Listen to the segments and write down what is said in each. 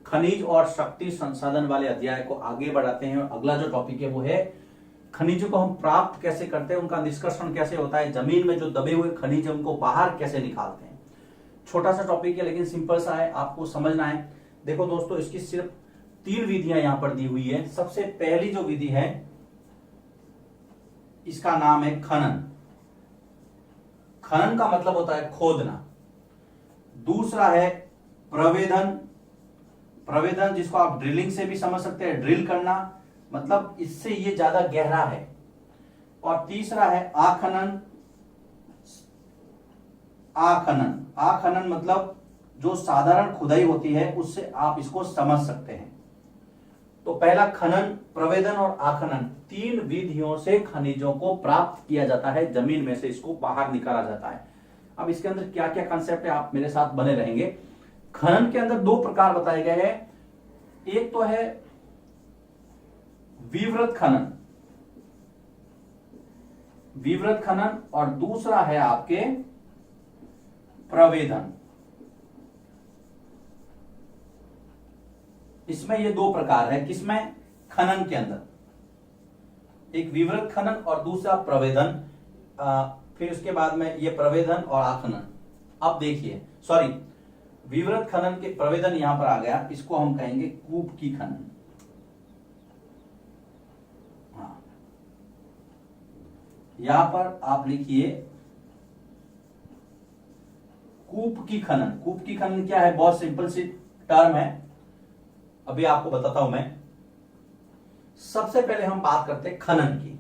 खनिज और शक्ति संसाधन वाले अध्याय को आगे बढ़ाते हैं। अगला जो टॉपिक है वो है खनिजों को हम प्राप्त कैसे करते हैं, उनका निष्कर्षण कैसे होता है, जमीन में जो दबे हुए खनिज है उनको बाहर कैसे निकालते हैं। छोटा सा टॉपिक है लेकिन सिंपल सा है, आपको समझना है। देखो दोस्तों, इसकी सिर्फ 3 विधियां यहां पर दी हुई है। सबसे पहली जो विधि है इसका नाम है खनन। खनन का मतलब होता है खोदना। दूसरा है प्रवेदन। प्रवेदन जिसको आप ड्रिलिंग से भी समझ सकते हैं, ड्रिल करना, मतलब इससे ये ज्यादा गहरा है। और तीसरा है आखनन। आखनन, आखनन मतलब जो साधारण खुदाई होती है उससे आप इसको समझ सकते हैं। तो पहला खनन, प्रवेदन और आखनन, 3 विधियों से खनिजों को प्राप्त किया जाता है, जमीन में से इसको बाहर निकाला जाता है। अब इसके अंदर क्या क्या कंसेप्ट है, आप मेरे साथ बने रहेंगे। खनन के अंदर 2 प्रकार बताए गए हैं। एक तो है विवृत खनन, विवृत खनन, और दूसरा है आपके प्रवेदन। इसमें ये 2 प्रकार है। किसमें? खनन के अंदर, एक विवृत खनन और दूसरा प्रवेदन। फिर उसके बाद में ये प्रवेदन और आखनन। अब देखिए, सॉरी, विवृत खनन के प्रवेदन यहां पर आ गया, इसको हम कहेंगे कूप की खनन। हाँ, यहां पर आप लिखिए कूप की खनन। कूप की खनन क्या है? बहुत सिंपल सी टर्म है, अभी आपको बताता हूं मैं। सबसे पहले हम बात करते हैं खनन की।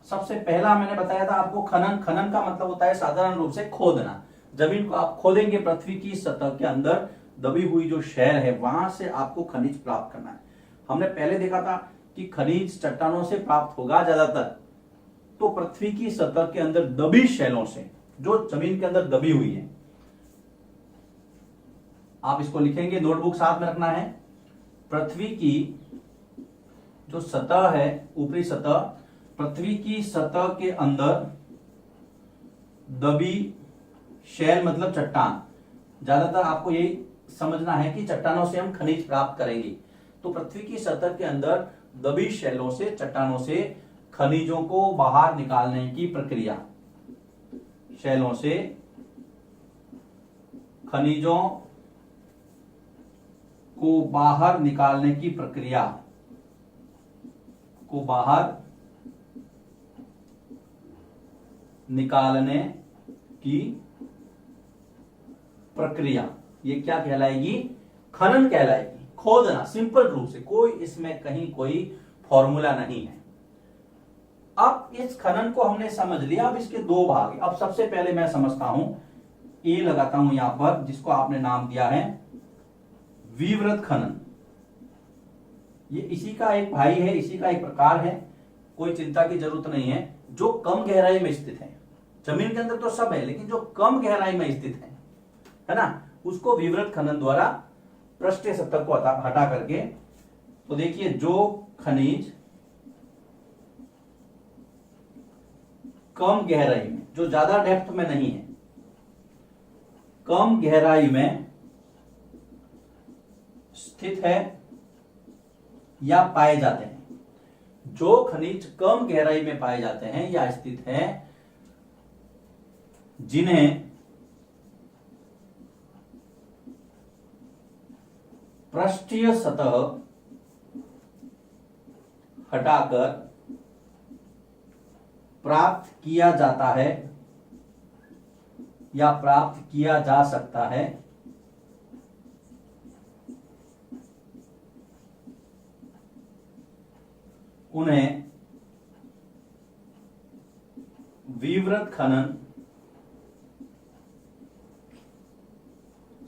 सबसे पहला मैंने बताया था आपको खनन। खनन का मतलब होता है साधारण रूप से खोदना। जमीन को आप खोदेंगे, पृथ्वी की सतह के अंदर दबी हुई जो शैल है वहां से आपको खनिज प्राप्त करना है। हमने पहले देखा था कि खनिज चट्टानों से प्राप्त होगा ज्यादातर, तो पृथ्वी की सतह के अंदर दबी शैलों से, जो जमीन के अंदर दबी हुई है। आप इसको लिखेंगे, नोटबुक साथ में रखना है। पृथ्वी की जो सतह है, ऊपरी सतह, पृथ्वी की सतह के अंदर दबी शैल मतलब चट्टान। ज्यादातर आपको यही समझना है कि चट्टानों से हम खनिज प्राप्त करेंगे। तो पृथ्वी की सतह के अंदर दबी शैलों से, चट्टानों से खनिजों को बाहर निकालने की प्रक्रिया, शैलों से खनिजों को बाहर निकालने की प्रक्रिया, को बाहर निकालने की प्रक्रिया, ये क्या कहलाएगी? खनन कहलाएगी। खोदना, सिंपल रूप से, कोई इसमें कहीं कोई फॉर्मूला नहीं है। अब इस खनन को हमने समझ लिया। अब इसके 2 भाग। अब सबसे पहले मैं समझता हूं, ए लगाता हूं यहां पर, जिसको आपने नाम दिया है विवृत खनन। ये इसी का एक भाई है, इसी का एक प्रकार है, कोई चिंता की जरूरत नहीं है। जो कम गहराई में स्थित है, जमीन के अंदर तो सब है लेकिन जो कम गहराई में स्थित है ना, उसको विवृत खनन द्वारा पृष्ठीय सतह को हटा करके, तो देखिए जो खनिज कम गहराई में, जो ज्यादा डेप्थ में नहीं है, कम गहराई में स्थित है या पाए जाते हैं, जो खनिज कम गहराई में पाए जाते हैं या स्थित हैं, जिन्हें पृष्ठीय सतह हटाकर प्राप्त किया जाता है या प्राप्त किया जा सकता है, उन्हें विवृत खनन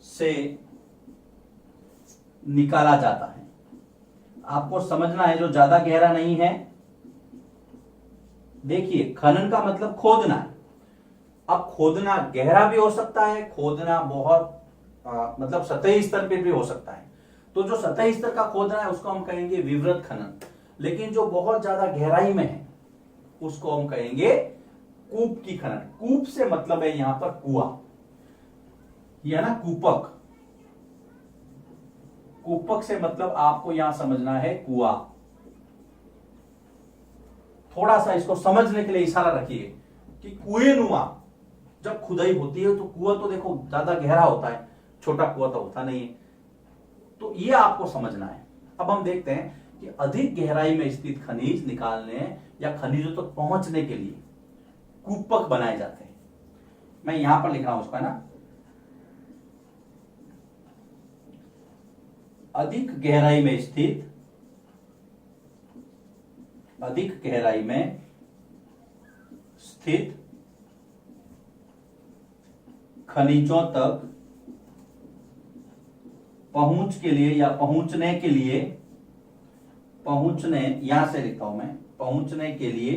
से निकाला जाता है। आपको समझना है, जो ज्यादा गहरा नहीं है। देखिए, खनन का मतलब खोदना है। अब खोदना गहरा भी हो सकता है, खोदना बहुत मतलब सतही स्तर पे भी हो सकता है। तो जो सतही स्तर का खोदना है उसको हम कहेंगे विवृत खनन, लेकिन जो बहुत ज्यादा गहराई में है उसको हम कहेंगे कूप की खनन। कूप से मतलब है यहां पर कुआं। ये है ना कूपक। कूपक से मतलब आपको यहां समझना है कुआं। थोड़ा सा इसको समझने के लिए इशारा रखिए कि कुएनुमा जब खुदाई होती है तो कुआं तो देखो ज्यादा गहरा होता है, छोटा कुआं तो होता नहीं है, तो ये आपको समझना है। अब हम देखते हैं कि अधिक गहराई में स्थित खनिज निकालने या खनिजों तक पहुंचने के लिए कूपक बनाए जाते हैं। मैं यहां पर लिख रहा हूं उसका ना, अधिक गहराई में स्थित, अधिक गहराई में स्थित खनिजों तक पहुंच के लिए या पहुंचने के लिए, पहुंचने यहां से लिखता हूं मैं, पहुंचने के लिए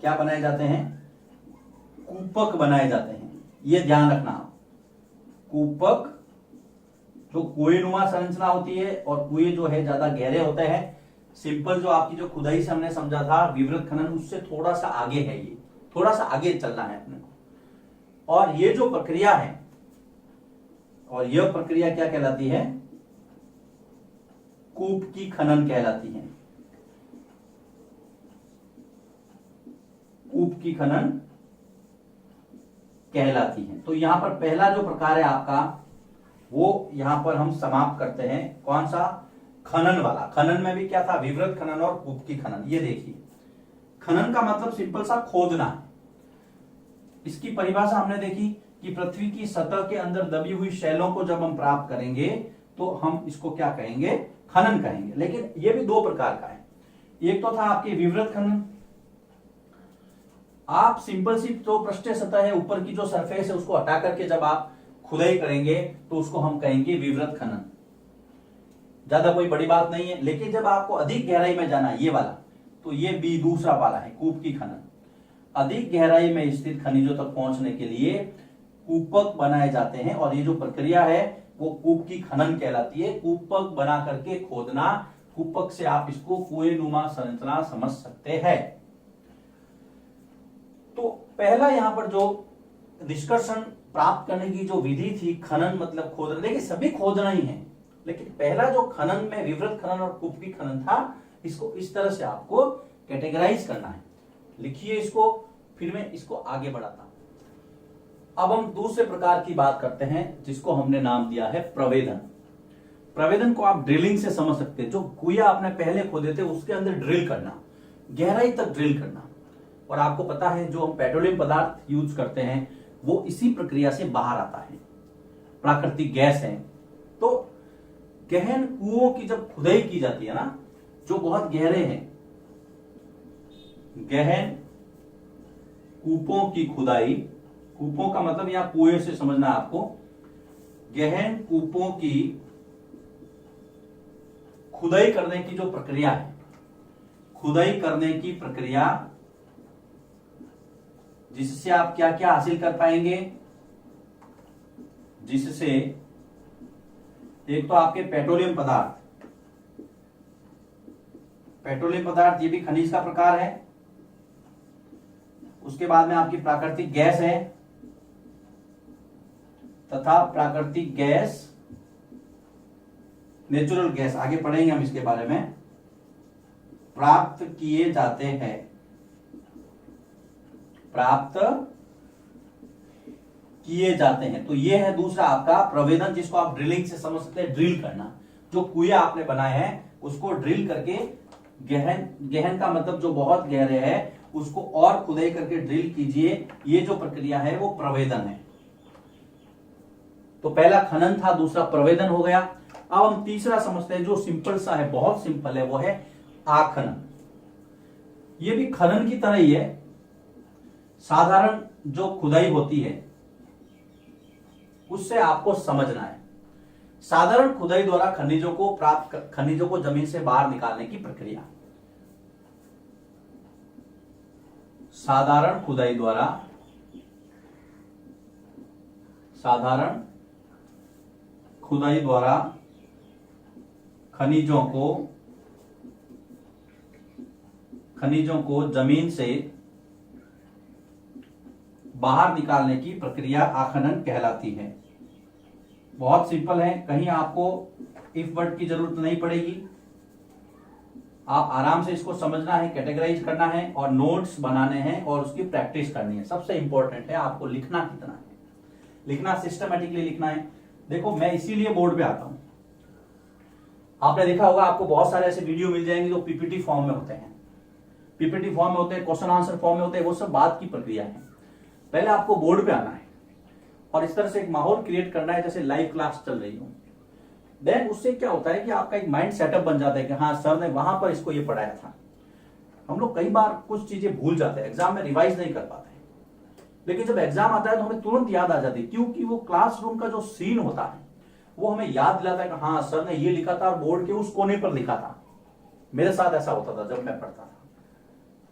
क्या बनाए जाते हैं, कूपक बनाए जाते हैं। यह ध्यान रखना, कूपक जो कुएनुमा संरचना होती है और कुएं जो है ज्यादा गहरे होते हैं। सिंपल जो आपकी जो खुदाई से हमने समझा था विवृत खनन, उससे थोड़ा सा आगे है, ये थोड़ा सा आगे चलना है अपने को। और ये जो प्रक्रिया है, और यह प्रक्रिया क्या कहलाती है, कूप की खनन कहलाती है। कूप की खनन कहलाती है। तो यहां पर पहला जो प्रकार है आपका, वो यहां पर हम समाप्त करते हैं। कौन सा, खनन वाला। खनन में भी क्या था, विवृत खनन और कूप की खनन। ये देखिए, खनन का मतलब सिंपल सा खोदना है। इसकी परिभाषा हमने देखी कि पृथ्वी की सतह के अंदर दबी हुई शैलों को जब हम प्राप्त करेंगे तो हम इसको क्या कहेंगे, खनन कहेंगे। लेकिन ये भी दो प्रकार का है। एक तो था आपके विवृत खनन, आप सिंपल सी जो पृष्ठीय सतह है, ऊपर की जो सरफेस है, उसको हटा करके जब आप खुदाई करेंगे तो उसको हम कहेंगे विवृत खनन। ज्यादा कोई बड़ी बात नहीं है। लेकिन जब आपको अधिक गहराई में जाना है, ये वाला, तो ये बी दूसरा वाला है, कूप की खनन। अधिक गहराई में स्थित खनिजों तक पहुंचने के लिए कूपक बनाए जाते हैं, और ये जो प्रक्रिया है वो कूप की खनन कहलाती है। कूपक बना करके खोदना, कूपक से आप इसको कुएनुमा संरचना समझ सकते हैं। तो पहला यहां पर जो निष्कर्षण प्राप्त करने की जो विधि थी, खनन मतलब खोदना, देखिए सभी खोदना ही है, लेकिन पहला जो खनन में विवृत खनन और कूप की खनन था, इसको इस तरह से आपको कैटेगराइज करना है। लिखिए इसको, फिर मैं इसको आगे बढ़ाता हूं। अब हम दूसरे प्रकार की बात करते हैं, जिसको हमने नाम दिया है प्रवेदन। प्रवेदन को आप ड्रिलिंग से समझ सकते हैं। जो कुआं आपने पहले खोदे थे उसके अंदर ड्रिल करना, गहराई तक ड्रिल करना। और आपको पता है जो हम पेट्रोलियम पदार्थ यूज करते हैं वो इसी प्रक्रिया से बाहर आता है, प्राकृतिक गैस है। तो गहन कुओं की जब खुदाई की जाती है ना, जो बहुत गहरे हैं, गहन कूपों की खुदाई, कूपों का मतलब यहां कुएं से समझना है आपको, गहन कूपों की खुदाई करने की जो प्रक्रिया है, खुदाई करने की प्रक्रिया, जिससे आप क्या क्या हासिल कर पाएंगे, जिससे एक तो आपके पेट्रोलियम पदार्थ, पेट्रोलियम पदार्थ ये भी खनिज का प्रकार है। उसके बाद में आपकी प्राकृतिक गैस है, तथा प्राकृतिक गैस, नेचुरल गैस, आगे पढ़ेंगे हम इसके बारे में, प्राप्त किए जाते हैं, प्राप्त किए जाते हैं। तो ये है दूसरा आपका प्रवेदन, जिसको आप ड्रिलिंग से समझ सकते हैं, ड्रिल करना। जो कुएं आपने बनाए हैं उसको ड्रिल करके, गहन, गहन का मतलब जो बहुत गहरे है, उसको और खुदाई करके ड्रिल कीजिए। ये जो प्रक्रिया है वो प्रवेदन है। तो पहला खनन था, दूसरा प्रवेदन हो गया। अब हम तीसरा समझते हैं, जो सिंपल सा है, बहुत सिंपल है, वो है आखनन। ये भी खनन की तरह ही है। साधारण जो खुदाई होती है उससे आपको समझना है। साधारण खुदाई द्वारा खनिजों को प्राप्त, खनिजों को जमीन से बाहर निकालने की प्रक्रिया। साधारण खुदाई द्वारा, साधारण खुदाई द्वारा खनिजों को जमीन से बाहर निकालने की प्रक्रिया आखनन कहलाती है। बहुत सिंपल है, कहीं आपको इफ वर्ड की जरूरत नहीं पड़ेगी। आप आराम से इसको समझना है, कैटेगराइज करना है और नोट्स बनाने हैं और उसकी प्रैक्टिस करनी है। सबसे इंपॉर्टेंट है आपको लिखना कितना है, लिखना सिस्टमेटिकली लिखना है। देखो मैं इसीलिए बोर्ड पे आता हूं। आपने देखा होगा आपको बहुत सारे ऐसे वीडियो मिल जाएंगे जो पीपीटी फॉर्म में होते हैं, पीपीटी फॉर्म में होते हैं, क्वेश्चन आंसर फॉर्म में होते हैं, वो सब बात की प्रक्रिया है। पहले आपको बोर्ड पे आना है और इस तरह से एक माहौल क्रिएट करना है जैसे लाइव क्लास चल रही हो। देन उससे क्या होता है कि आपका एक माइंड सेटअप बन जाता है कि हाँ सर ने वहां पर इसको ये पढ़ाया था। हम लोग कई बार कुछ चीजें भूल जाते हैं, एग्जाम में रिवाइज नहीं कर पाते, लेकिन जब एग्जाम आता है तो हमें तुरंत याद आ जाती है, क्योंकि वो क्लासरूम का जो सीन होता है वो हमें याद दिलाता है कि हाँ सर ने ये लिखा था और बोर्ड के उस कोने पर लिखा था। मेरे साथ ऐसा होता था जब मैं पढ़ता था।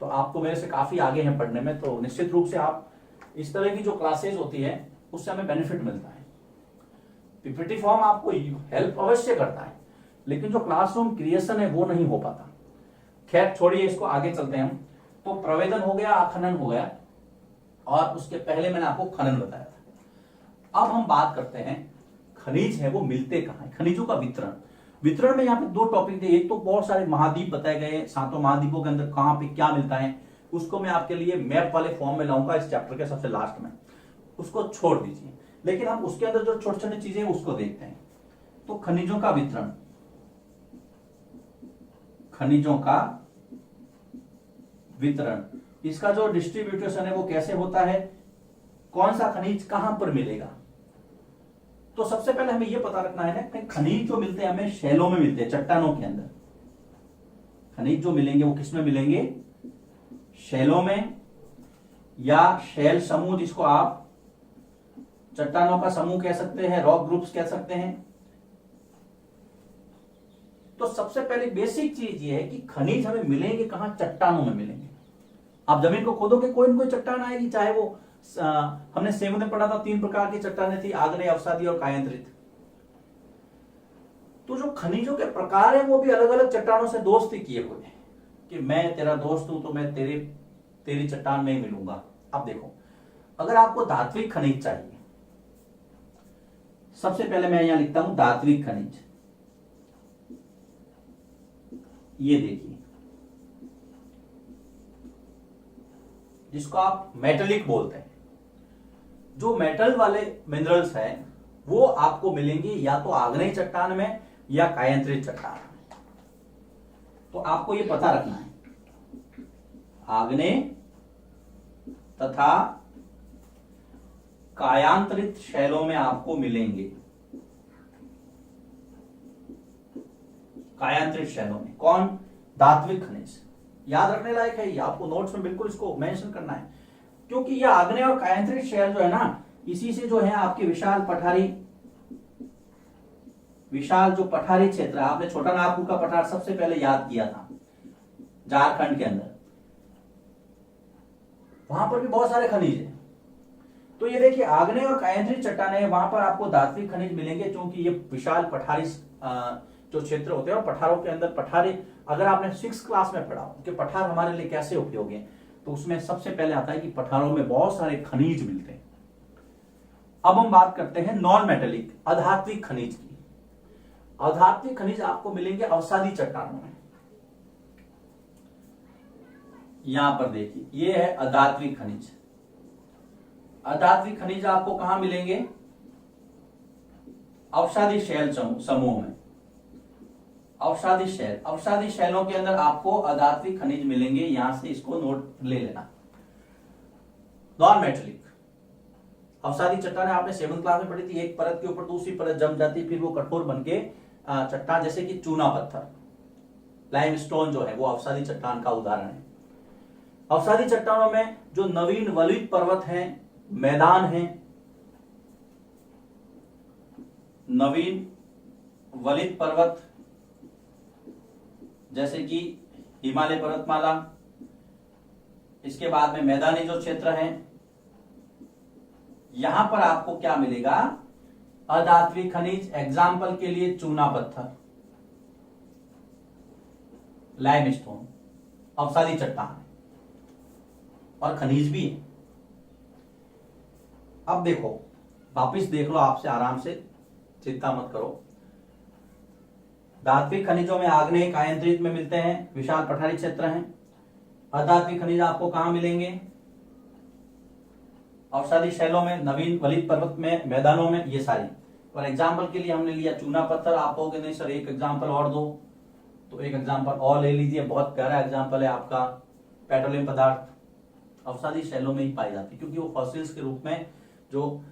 तो आप तो मेरे से काफी आगे हैं पढ़ने में, तो निश्चित रूप से आप इस तरह की जो क्लासेज होती है उससे हमें बेनिफिट मिलता है। पीपीटी फॉर्म आपको हेल्प अवश्य करता है, लेकिन जो क्लासरूम क्रिएशन है वो नहीं हो पाता। खैर छोड़िए, इसको आगे चलते हैं हम। तो प्रवेदन हो गया, आखनन हो गया, और उसके पहले मैंने आपको खनन बताया था। अब हम बात करते हैं खनिज है वो मिलते कहाँ है, खनिजों का वितरण। वितरण में यहाँ पे दो टॉपिक थे, एक तो बहुत सारे महाद्वीप बताए गए, सातों महाद्वीपों के अंदर कहाँ पे क्या मिलता है, उसको मैं आपके लिए मैप वाले फॉर्म में लाऊंगा इस चैप्टर के सबसे लास्ट में, उसको छोड़ दीजिए। लेकिन हम उसके अंदर जो छोटी छोटी चीजें उसको देखते हैं। तो खनिजों का वितरण, खनिजों का वितरण, इसका जो डिस्ट्रीब्यूटेशन है वो कैसे होता है, कौन सा खनिज कहां पर मिलेगा। तो सबसे पहले हमें यह पता रखना है ना कि खनिज जो मिलते हैं हमें शैलों में मिलते हैं, चट्टानों के अंदर। खनिज जो मिलेंगे वो किसमें मिलेंगे, शैलों में, या शैल समूह जिसको आप चट्टानों का समूह कह सकते हैं, रॉक ग्रुप्स कह सकते हैं। तो सबसे पहले बेसिक चीज ये है कि खनिज हमें मिलेंगे कहां, चट्टानों में मिलेंगे। आप जमीन को खोदोगे कोई न कोई चट्टान आएगी, चाहे वो हमने 7th में पढ़ा था 3 प्रकार की चट्टानें थी, आग्नेय, अवसादी और कायांतरित। तो जो खनिजों के प्रकार है वो भी अलग अलग चट्टानों से दोस्ती किए हुए हैं कि मैं तेरा दोस्त हूं तो मैं तेरी चट्टान में ही मिलूंगा। अब देखो, अगर आपको धात्विक खनिज चाहिए, सबसे पहले मैं यहां लिखता हूं धात्विक खनिज। ये देखिए, जिसको आप मेटलिक बोलते हैं, जो मेटल वाले मिनरल्स हैं वो आपको मिलेंगे या तो आग्नेय चट्टान में या कायांतरित चट्टान में। तो आपको ये पता रखना है, आग्नेय तथा कायांतरित शैलों में आपको मिलेंगे। कायांतरित शैलों में कौन, धात्विक खनिज। याद रखने लायक है ये, आपको नोट्स में बिल्कुल इसको मेंशन करना है, क्योंकि ये आग्नेय और कायांतरित शैल जो है ना, इसी से जो है आपके विशाल जो पठारी क्षेत्र है, आपने छोटा नागपुर का पठार सबसे पहले याद किया था झारखंड के अंदर, वहां पर भी बहुत सारे खनिज है। तो ये देखिए, आग्नेय और कायांतरित चट्टानें हैं, वहां पर आपको धात्विक खनिज मिलेंगे, क्योंकि ये विशाल पठारी जो क्षेत्र होते हैं, और पठारों के अंदर पठारे, अगर आपने 6th क्लास में पढ़ा कि पठार हमारे लिए कैसे उपयोगी है, तो उसमें सबसे पहले आता है कि पठारों में बहुत सारे खनिज मिलते हैं। अब हम बात करते हैं नॉन मेटेलिक, अधात्विक खनिज की। अधात्विक खनिज आपको मिलेंगे अवसादी चट्टानों में। यहां पर देखिए, ये है अधात्विक खनिज। अधात्विक खनिज आपको कहां मिलेंगे, अवसादी शैल समूह में। अवसादी शैलों के अंदर आपको अधात्विक खनिज मिलेंगे, यहां से इसको नोट ले लेना। नॉन मेटेलिक, अवसादी चट्टानें आपने 7th क्लास में पढ़ी थी, एक परत के ऊपर दूसरी परत जम जाती, फिर वो कठोर बनके चट्टान, जैसे कि चूना पत्थर, लाइमस्टोन जो है वो अवसादी चट्टान का उदाहरण है। अवसादी चट्टानों में जो नवीन वलित पर्वत हैं, मैदान हैं, नवीन वलित पर्वत जैसे कि हिमालय पर्वतमाला, इसके बाद में मैदानी जो क्षेत्र है, यहां पर आपको क्या मिलेगा, अधात्विक खनिज। एग्जाम्पल के लिए चूना पत्थर, लाइमस्टोन, अवसादी चट्टान, और खनिज भी है। अब देखो, वापिस देख लो आपसे आराम से, चिंता मत करो। धात्विक खनिजों में आग्नेय कायंत्रित में मिलते हैं, विशाल पठारी क्षेत्र हैं। अधात्विक खनिज आपको कहां मिलेंगे? औषधि शैलों में, नवीन वलित पर्वत में, मैदानों में, ये सारी। और एग्जाम्पल के लिए हमने लिया चूना पत्थर। आप कहोगे नहीं सर एक एग्जाम्पल और दो, तो एक एग्जाम्पल और ले लीजिए। बहुत प्यारा एग्जाम्पल है आपका पेट्रोलियम पदार्थ, औषधि शैलों में ही पाई जाती है, क्योंकि वो फॉसिल्स के रूप में जो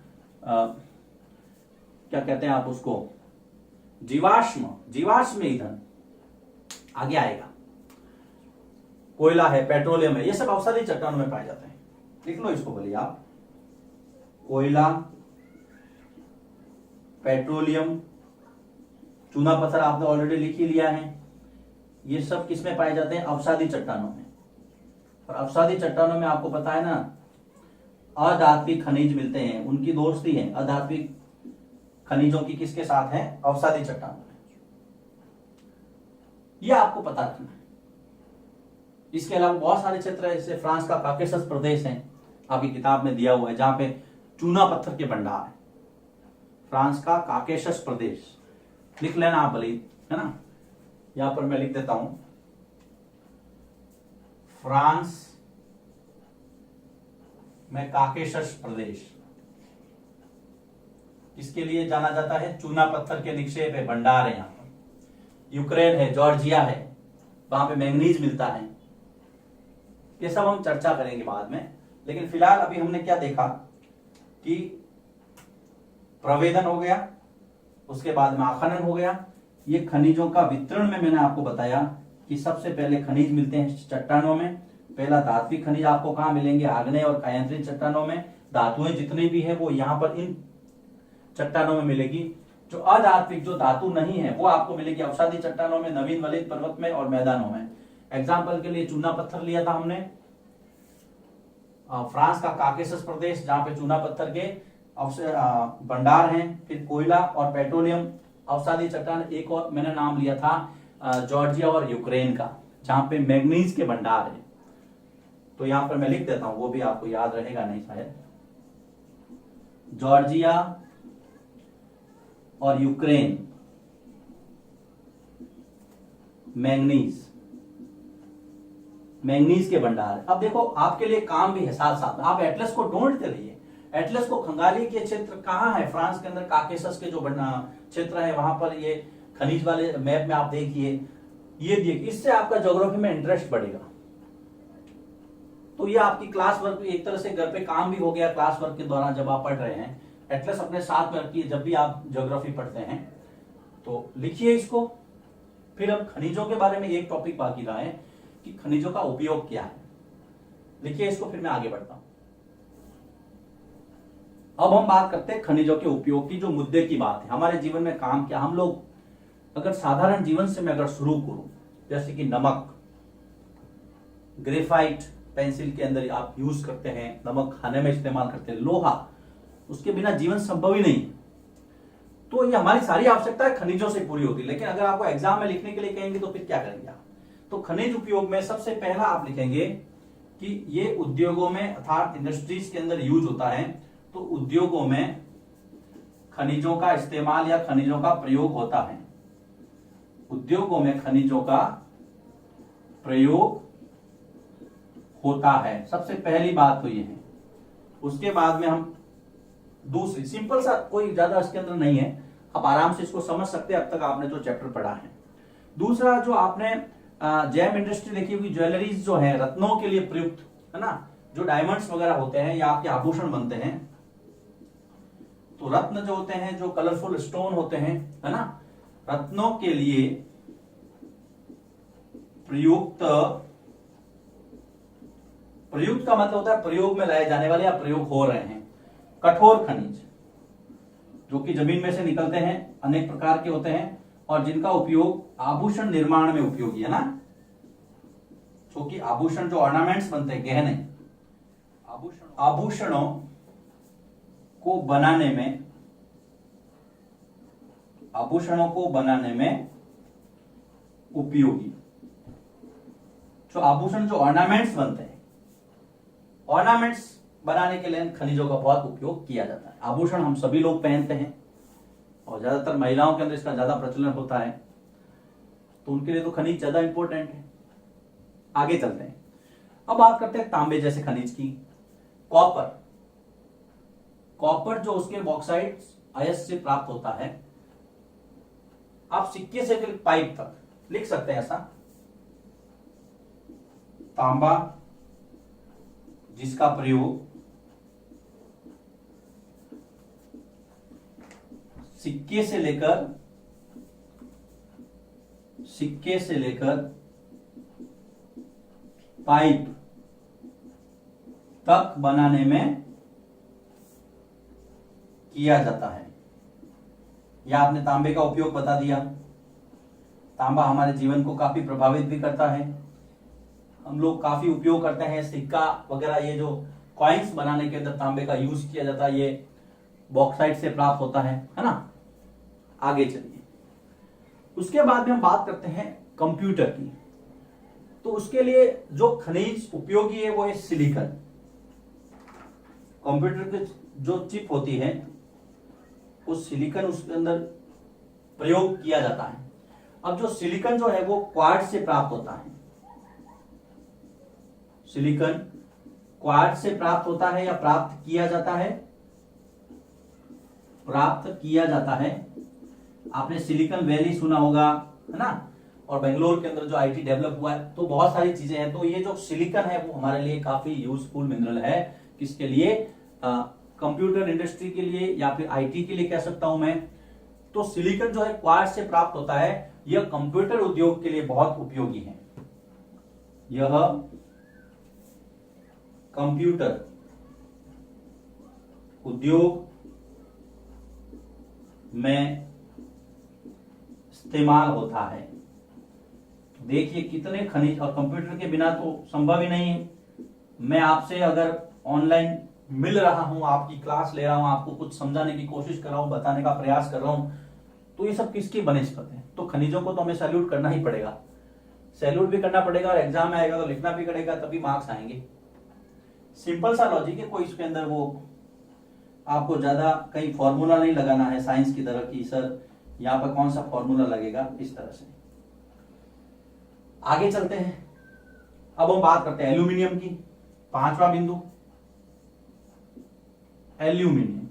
क्या कहते हैं आप उसको, जीवाश्म ईंधन आगे आएगा। कोयला है, पेट्रोलियम है, ये सब औषधि चट्टानों में पाए जाते हैं। लिख लो इसको बोलिए आप, कोयला, पेट्रोलियम, चूना पत्थर आपने ऑलरेडी लिख ही लिया है। ये सब किसमें पाए जाते हैं? अवसादी चट्टानों में। और अवसादी चट्टानों में आपको पता है ना, अधात्विक खनिज मिलते हैं, उनकी दोस्ती है अधात्विक खनिजों की किसके साथ है? अवसादी चट्टानों में। ये आपको पता रखना है। इसके अलावा बहुत सारे क्षेत्र है, जैसे फ्रांस का काकेशस प्रदेश है, आपकी किताब में दिया हुआ है, जहां पे चूना पत्थर के भंडार है। फ्रांस का काकेशस प्रदेश लिख लेना आप भले, है ना। यहां पर मैं लिख देता हूं, फ्रांस में काकेशस प्रदेश किसके लिए जाना जाता है? चूना पत्थर के निक्षेप है, भंडार है। यहां पर यूक्रेन है, जॉर्जिया है, वहां पे मैंगनीज मिलता है। ये सब हम चर्चा करेंगे बाद में, लेकिन फिलहाल अभी हमने क्या देखा कि प्रवेदन हो गया, उसके बाद में आखनन हो गया। ये खनिजों का वितरण में मैंने आपको बताया कि सबसे पहले खनिज मिलते हैं चट्टानों में। पहला धात्विक खनिज आपको कहां मिलेंगे? आग्नेय और कायांतरित चट्टानों में। धातुएं जितनी भी है वो यहां पर इन चट्टानों में मिलेगी। जो अधात्विक, जो धातु नहीं है, वो आपको मिलेगी अवसादी चट्टानों में, नवीन वलित पर्वत में और मैदानों में। एग्जाम्पल के लिए चूना पत्थर लिया था हमने, फ्रांस का काकेशस प्रदेश, जहां पे चूना पत्थर के भंडार हैं। फिर कोयला और पेट्रोलियम, अवसादी चट्टान। एक और मैंने नाम लिया था जॉर्जिया और यूक्रेन का, जहां पे मैग्नीज के भंडार है। तो यहां पर मैं लिख देता हूं, वो भी आपको याद रहेगा नहीं शायद। जॉर्जिया और यूक्रेन, मैंगनीज के भंडार। अब देखो आपके लिए काम भी है साथ साथ, आप एटलस को ढूंढते रहिए, एटलस को खंगालिए कि क्षेत्र कहां है फ्रांस के अंदर। काकेशस के जो क्षेत्र है वहां पर ये खनिज वाले मैप में आप देखिए, ये देखिए, इससे आपका ज्योग्राफी में इंटरेस्ट बढ़ेगा। तो ये आपकी क्लास वर्क एक तरह से घर पे काम भी हो गया क्लास वर्क के दौरान जब आप पढ़ रहे हैं। एटलस अपने साथ में रखिए जब भी आप ज्योग्राफी पढ़ते हैं, तो लिखिए इसको। फिर अब खनिजों के बारे में एक टॉपिक बाकी रहा है कि खनिजों का उपयोग क्या है, लिखिए इसको, फिर मैं आगे बढ़ता हूं। अब हम बात करते हैं खनिजों के उपयोग की। जो मुद्दे की बात है, हमारे जीवन में काम क्या। हम लोग अगर साधारण जीवन से मैं अगर शुरू करूं, जैसे कि नमक, ग्रेफाइट पेंसिल के अंदर आप यूज करते हैं, नमक खाने में इस्तेमाल करते हैं, लोहा, उसके बिना जीवन संभव ही नहीं। तो ये हमारी सारी आवश्यकताएं खनिजों से पूरी होती है। लेकिन अगर आपको एग्जाम में लिखने के लिए कहेंगे तो फिर क्या करेंगे आप? तो खनिज उपयोग में सबसे पहला आप लिखेंगे कि ये उद्योगों में अर्थात इंडस्ट्रीज के अंदर यूज होता है। तो उद्योगों में खनिजों का इस्तेमाल या खनिजों का प्रयोग होता है। उद्योगों में खनिजों का प्रयोग होता है, सबसे पहली बात तो ये है। उसके बाद में हम दूसरी, सिंपल सा, कोई ज्यादा इसके अंदर नहीं है, आप आराम से इसको समझ सकते हैं अब तक आपने जो चैप्टर पढ़ा है। दूसरा जो आपने जेम इंडस्ट्री देखी हुई, ज्वेलरीज जो है रत्नों के लिए प्रयुक्त, है ना, जो डायमंड्स वगैरह होते हैं या आपके आभूषण बनते हैं, तो रत्न जो होते हैं, जो कलरफुल स्टोन होते हैं, है ना, रत्नों के लिए प्रयुक्त का मतलब होता है प्रयोग में लाए जाने वाले या प्रयोग हो रहे हैं। कठोर खनिज जो कि जमीन में से निकलते हैं, अनेक प्रकार के होते हैं और जिनका उपयोग आभूषण निर्माण में उपयोगी है ना, क्योंकि आभूषण जो ऑर्नामेंट्स बनते हैं, गहने, आभूषणों को बनाने में उपयोगी। जो आभूषण, जो ऑर्नामेंट्स बनते हैं, ऑर्नामेंट्स बनाने के लिए खनिजों का बहुत उपयोग किया जाता है। आभूषण हम सभी लोग पहनते हैं और ज्यादातर महिलाओं के अंदर इसका ज्यादा प्रचलन होता है, तो उनके लिए तो खनिज ज्यादा इंपॉर्टेंट है। आगे चलते हैं, अब बात करते हैं तांबे जैसे खनिज की। कॉपर, कॉपर जो उसके बॉक्साइट अयस्क से प्राप्त होता है। आप सिक्के से फिर पाइप तक लिख सकते हैं ऐसा, तांबा जिसका प्रयोग सिक्के से लेकर पाइप तक बनाने में किया जाता है। या आपने तांबे का उपयोग बता दिया। तांबा हमारे जीवन को काफी प्रभावित भी करता है। हम लोग काफी उपयोग करते हैं, सिक्का वगैरह, ये जो कॉइन्स बनाने के अंदर तांबे का यूज किया जाता है, ये बॉक्साइट से प्राप्त होता है ना। आगे चलिए, उसके बाद में हम बात करते हैं कंप्यूटर की। तो उसके लिए जो खनिज उपयोगी है वो है सिलिकॉन। कंप्यूटर की जो चिप होती है उस सिलिकॉन उसके अंदर प्रयोग किया जाता है। अब जो सिलिकॉन जो है वो क्वार्ट्ज से प्राप्त होता है। सिलिकॉन क्वार्ट्ज से प्राप्त होता है या प्राप्त किया जाता है? प्राप्त किया जाता है। आपने सिलिकॉन वैली सुना होगा, है ना, और बेंगलोर के अंदर जो आईटी डेवलप हुआ है, तो बहुत सारी चीजें हैं। तो ये जो सिलिकॉन है वो हमारे लिए काफी यूजफुल मिनरल है। किसके लिए? कंप्यूटर इंडस्ट्री के लिए या फिर आईटी के लिए कह सकता हूं मैं। तो सिलिकॉन जो है क्वार्ट्ज से प्राप्त होता है, यह कंप्यूटर उद्योग के लिए बहुत उपयोगी है। यह कंप्यूटर उद्योग में इस्तेमाल होता है। देखिए कितने खनिज, और कंप्यूटर के बिना तो संभव ही नहीं है। मैं आपसे अगर ऑनलाइन मिल रहा हूं, आपकी क्लास ले रहा हूं, आपको कुछ समझाने की कोशिश कर रहा हूं, बताने का प्रयास कर रहा हूं, तो ये सब किसकी बनिस्पत है? तो खनिजों को तो हमें सैल्यूट करना ही पड़ेगा। सैल्यूट भी करना पड़ेगा और एग्जाम में आएगा तो लिखना भी पड़ेगा, तभी मार्क्स आएंगे। सिंपल सा लॉजिक है, कोई इसके अंदर वो आपको ज्यादा कहीं फॉर्मूला नहीं लगाना है साइंस की तरह कि सर यहां पर कौन सा फॉर्मूला लगेगा, इस तरह से। आगे चलते हैं, अब हम बात करते हैं एल्यूमिनियम की। पांचवा बिंदु, एल्यूमिनियम।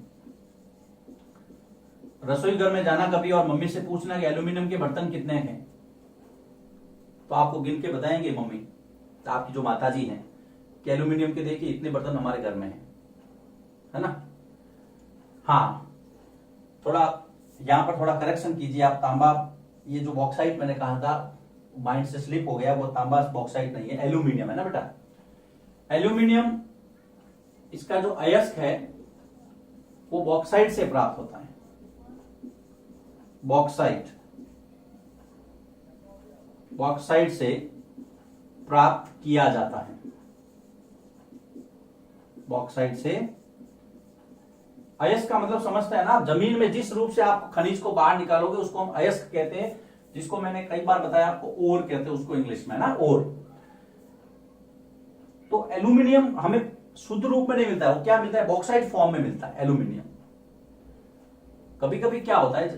रसोई घर में जाना कभी और मम्मी से पूछना कि एल्यूमिनियम के बर्तन कितने हैं, तो आपको गिन के बताएंगे मम्मी, तो आपकी जो माताजी हैं, कि एल्यूमिनियम के देखिए इतने बर्तन हमारे घर में हैं, है ना। हाँ, थोड़ा यहां पर थोड़ा करेक्शन कीजिए आप। तांबा, ये जो बॉक्साइट मैंने कहा था, माइंड से स्लिप हो गया, वो तांबा बॉक्साइट नहीं है, एल्यूमिनियम है ना बेटा। एल्यूमिनियम, इसका जो अयस्क है वो बॉक्साइट से प्राप्त होता है। बॉक्साइट से प्राप्त किया जाता है। बॉक्साइट से, अयस्क का मतलब समझते हैं ना आप, जमीन में जिस रूप से आप खनिज को बाहर निकालोगे उसको हम अयस्क कहते हैं, जिसको मैंने कई बार बताया आपको, ओर कहते हैं उसको इंग्लिश में ना, ओर। तो एल्यूमिनियम हमें शुद्ध रूप में नहीं मिलता है, वो क्या मिलता है? बॉक्साइट फॉर्म में मिलता है एल्यूमिनियम। कभी कभी क्या होता है,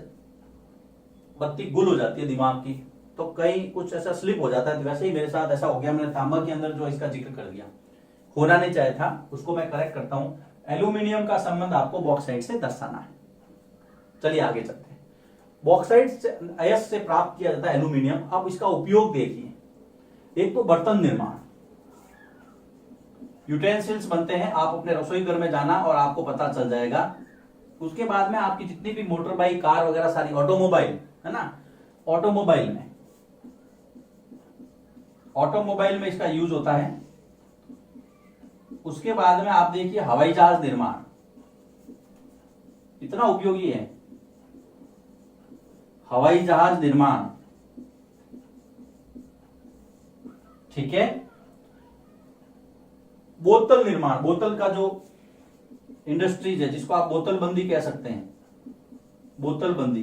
बत्ती गुल हो जाती है दिमाग की, तो कहीं कुछ ऐसा स्लिप हो जाता है। तो वैसे ही मेरे साथ ऐसा हो गया, मैंने तांबा के अंदर जो इसका जिक्र कर दिया, होना नहीं चाहिए था, उसको मैं करेक्ट करता हूं। एल्यूमिनियम का संबंध आपको बॉक्साइट से दर्शाना है। चलिए आगे चलते हैं। बॉक्साइट से, अयस्क से प्राप्त किया जाता है एल्यूमिनियम। अब इसका उपयोग देखिए, एक तो बर्तन निर्माण, यूटेंसिल्स बनते हैं, आप अपने रसोई घर में जाना और आपको पता चल जाएगा। उसके बाद में आपकी जितनी भी मोटर बाइक, कार वगैरह सारी, ऑटोमोबाइल है ना, ऑटोमोबाइल में इसका यूज होता है। उसके बाद में आप देखिए हवाई जहाज निर्माण, इतना उपयोगी है हवाई जहाज निर्माण, ठीक है। बोतल निर्माण, बोतल का जो इंडस्ट्रीज है, जिसको आप बोतल बंदी कह सकते हैं, बोतल बंदी,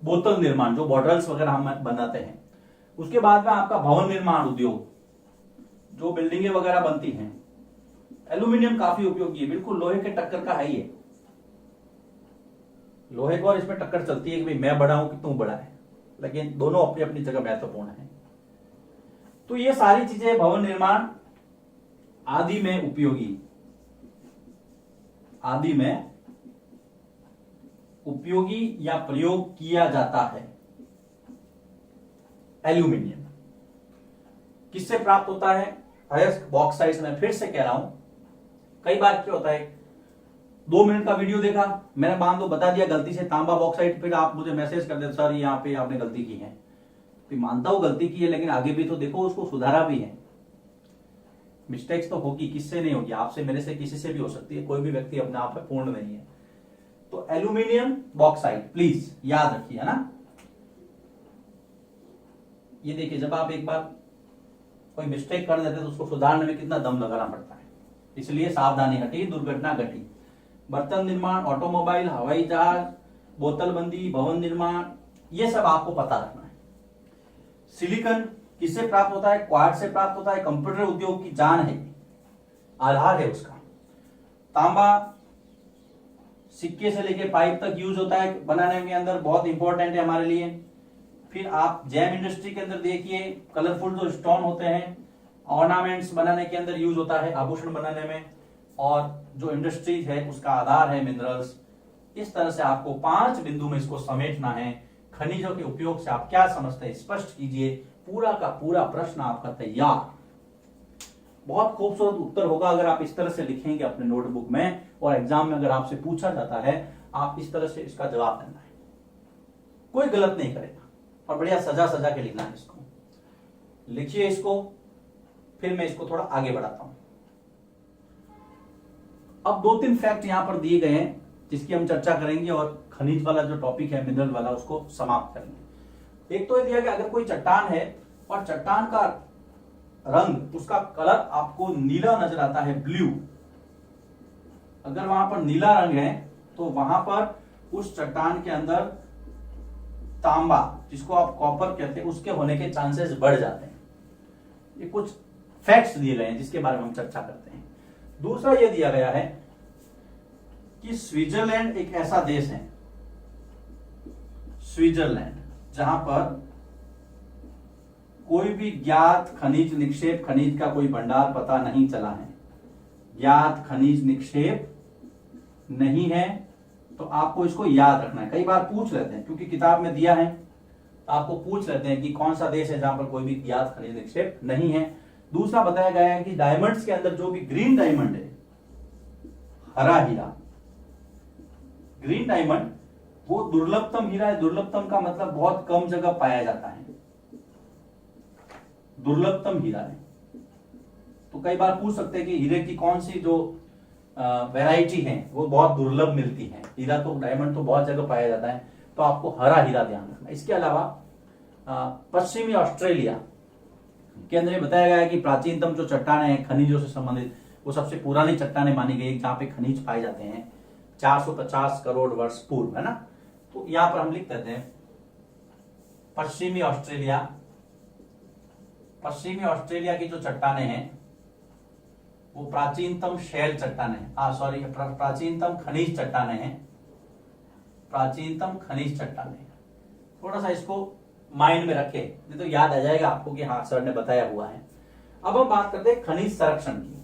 बोतल निर्माण, जो बॉटल्स वगैरह हम बनाते हैं। उसके बाद में आपका भवन निर्माण उद्योग, जो बिल्डिंगें वगैरह बनती हैं, एल्यूमिनियम काफी उपयोगी है, बिल्कुल लोहे के टक्कर का है ही है। लोहे को और इसमें टक्कर चलती है कि भाई मैं बड़ा हूं कि तू बड़ा है, लेकिन दोनों अपनी अपनी जगह महत्वपूर्ण है। तो ये सारी चीजें भवन निर्माण आदि में उपयोगी, आदि में उपयोगी या प्रयोग किया जाता है एल्यूमिनियम। किससे प्राप्त होता है? अयस्क बॉक्साइट। मैं फिर से कह रहा हूं, कई बार क्या होता है, 2 मिनट का वीडियो देखा, मैंने मान दो बता दिया गलती से तांबा बॉक्साइट, फिर आप मुझे मैसेज कर देते सर यहाँ पे आपने गलती की है। तो मानता हूं गलती की है, लेकिन आगे भी तो देखो, उसको सुधारा भी है। मिस्टेक्स तो होगी, किससे नहीं होगी, आपसे, मेरे से, किसी से भी हो सकती है। कोई भी व्यक्ति अपने आप में पूर्ण नहीं है। तो एल्यूमिनियम बॉक्साइट प्लीज याद रखिए, है ना। ये देखिए, जब आप एक बार कोई मिस्टेक कर देते तो उसको सुधारने में कितना दम लगाना पड़ता है, इसलिए सावधानी हटी दुर्घटना घटी। बर्तन निर्माण, ऑटोमोबाइल, हवाई जहाज, बोतलबंदी, भवन निर्माण, ये सब आपको पता रखना है। सिलिकॉन किससे प्राप्त होता है? क्वार्ट्ज से प्राप्त होता है। कंप्यूटर उद्योग की जान है, आधार है उसका। तांबा सिक्के से लेके पाइप तक यूज होता है बनाने के अंदर, बहुत इंपॉर्टेंट है हमारे लिए। फिर आप जैम इंडस्ट्री के अंदर देखिए, कलरफुल जो स्टोन होते हैं, ऑर्नामेंट्स बनाने के अंदर यूज होता है, आभूषण बनाने में। और जो इंडस्ट्रीज है उसका आधार है मिनरल्स। इस तरह से आपको 5 बिंदु में इसको समेटना है। खनिजों के उपयोग से आप क्या समझते हैं, स्पष्ट कीजिए। पूरा का पूरा प्रश्न आपका तैयार। बहुत खूबसूरत उत्तर होगा अगर आप इस तरह से लिखेंगे अपने नोटबुक में, और एग्जाम में अगर आपसे पूछा जाता है, आप इस तरह से इसका जवाब देना है। कोई गलत नहीं करेगा, और बढ़िया सजा सजा के लिखना है इसको। लिखिए इसको, फिर मैं इसको थोड़ा आगे बढ़ाता हूं। अब 2-3 फैक्ट यहां पर दिए गए हैं जिसकी हम चर्चा करेंगे, और खनिज वाला जो टॉपिक है, मिनरल वाला, उसको समाप्त करेंगे। एक तो ये दिया कि अगर कोई चट्टान है और चट्टान का रंग, उसका कलर आपको नीला नजर आता है, ब्लू, अगर वहां पर नीला रंग है तो वहां पर उस चट्टान के अंदर तांबा, जिसको आप कॉपर कहते हैं, उसके होने के चांसेस बढ़ जाते हैं। ये कुछ फैक्ट्स दिए गए हैं जिसके बारे में हम चर्चा करते हैं। दूसरा ये दिया गया है कि स्विट्जरलैंड एक ऐसा देश है, स्विट्जरलैंड, जहां पर कोई भी ज्ञात खनिज निक्षेप, खनिज का कोई भंडार पता नहीं चला है। ज्ञात खनिज निक्षेप नहीं है, तो आपको इसको याद रखना है। कई बार पूछ लेते हैं, क्योंकि किताब में दिया है, तो आपको पूछ लेते हैं कि कौन सा देश है जहां पर कोई भी ज्ञात खनिज निक्षेप नहीं है। दूसरा बताया गया है कि डायमंड्स के अंदर जो भी ग्रीन डायमंड है, हरा हीरा, ग्रीन डायमंड, वो दुर्लभतम हीरा है। दुर्लभतम का मतलब बहुत कम जगह पाया जाता है, दुर्लभतम हीरा है। तो कई बार पूछ सकते हैं कि हीरे की कौन सी जो वैरायटी है वो बहुत दुर्लभ मिलती है। हीरा तो, डायमंड तो बहुत जगह पाया जाता है, तो आपको हरा हीरा ध्यान रखना। इसके अलावा पश्चिमी ऑस्ट्रेलिया के अंदर बताया गया है कि प्राचीनतम जो चट्टानें हैं खनिजों से संबंधित, वो सबसे पुरानी चट्टानें मानी गई, जहां पे खनिज पाए जाते हैं 450 करोड़ वर्ष पूर्व, है ना। तो यहां पर हम लिख देते हैं पश्चिमी ऑस्ट्रेलिया। पश्चिमी ऑस्ट्रेलिया की जो चट्टानें हैं वो प्राचीनतम शैल चट्टानें, प्राचीनतम खनिज चट्टानें हैं, प्राचीनतम खनिज चट्टानें। थोड़ा सा इसको माइंड में रखें, नहीं तो याद आ जाएगा आपको कि हाँ सर ने बताया हुआ है। अब हम बात करते हैं खनिज संरक्षण की,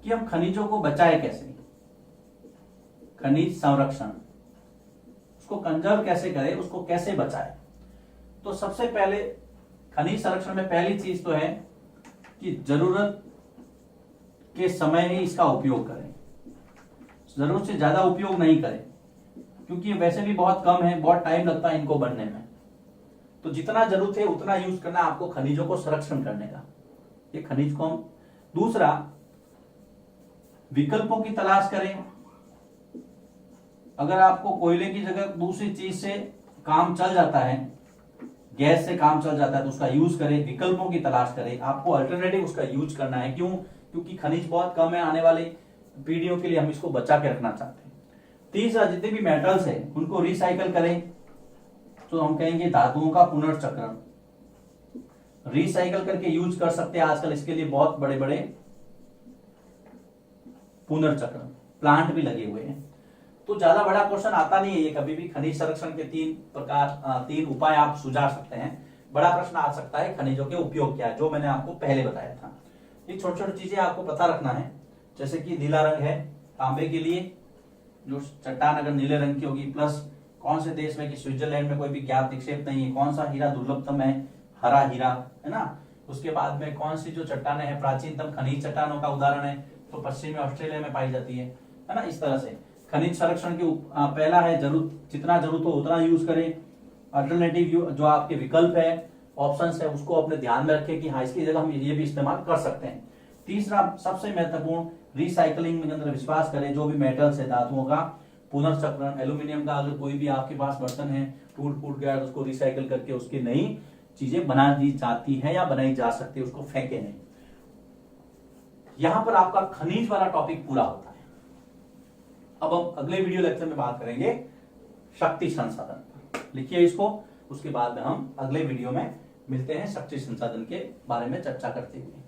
कि हम खनिजों को बचाए कैसे, खनिज संरक्षण, उसको कंजर्व कैसे करें, उसको कैसे बचाए। तो सबसे पहले खनिज संरक्षण में पहली चीज तो है कि जरूरत के समय ही इसका उपयोग करें, जरूरत से ज्यादा उपयोग नहीं करें, क्योंकि ये वैसे भी बहुत कम है, बहुत टाइम लगता है इनको बनने में। तो जितना जरूरत है उतना यूज करना आपको खनिजों को संरक्षण करने का। ये खनिज को हम, दूसरा विकल्पों की तलाश करें। अगर आपको कोयले की जगह दूसरी चीज से काम चल जाता है, गैस से काम चल जाता है, तो उसका यूज करें, विकल्पों की तलाश करें। आपको अल्टरनेटिव उसका यूज करना है। क्यों? क्योंकि खनिज बहुत कम है, आने वाली पीढ़ियों के लिए हम इसको बचा के रखना चाहते हैं। तीसरा, जितने भी मेटल्स है उनको रिसाइकल करें, तो हम कहेंगे धातुओं का पुनर्चक्रण, रिसाइकल करके यूज कर सकते हैं। आजकल इसके लिए बहुत बड़े बड़े पुनर्चक्रण, प्लांट भी लगे हुए हैं। तो ज्यादा बड़ा क्वेश्चन आता नहीं है ये कभी भी। खनिज संरक्षण के तीन उपाय आप सुझा सकते हैं। बड़ा प्रश्न आ सकता है खनिजों के उपयोग क्या है, जो मैंने आपको पहले बताया था। ये छोटी छोटी चीजें आपको पता रखना है, जैसे कि नीला रंग है तांबे के लिए, जो चट्टान अगर नीले रंग की होगी, प्लस कौन से देश में कि स्विट्जरलैंड में कोई भी ज्ञात निक्षेप नहीं है, कौन सा हीरा दुर्लभतम है, हरा हीरा है ना। उसके बाद में कौन सी जो चट्टानें हैं प्राचीनतम खनिज चट्टानों का उदाहरण है, तो पश्चिमी ऑस्ट्रेलिया में पाई जाती है ना। इस तरह से खनिज संरक्षण के पहला है जितना जरूरत हो उतना यूज करें। अल्टरनेटिव जो आपके विकल्प है, ऑप्शंस है, उसको अपने ध्यान में रखें कि हाँ इसकी जगह हम ये भी इस्तेमाल कर सकते हैं। तीसरा सबसे महत्वपूर्ण, रिसाइकलिंग में अंदर विश्वास करें। जो भी मेटल्स है, धातुओं का पुनर्चक्रण, एल्यूमिनियम का अगर कोई भी आपके पास बर्तन है टूट फूट गया तो उसको रिसाइकल करके उसकी नई चीजें बना दी जाती है या बनाई जा सकती है, उसको फेंके नहीं। यहां पर आपका खनिज वाला टॉपिक पूरा होता है। अब हम अगले वीडियो लेक्चर में बात करेंगे शक्ति संसाधन। लिखिए इसको, उसके बाद में हम अगले वीडियो में मिलते हैं शक्ति संसाधन के बारे में चर्चा करते हुए।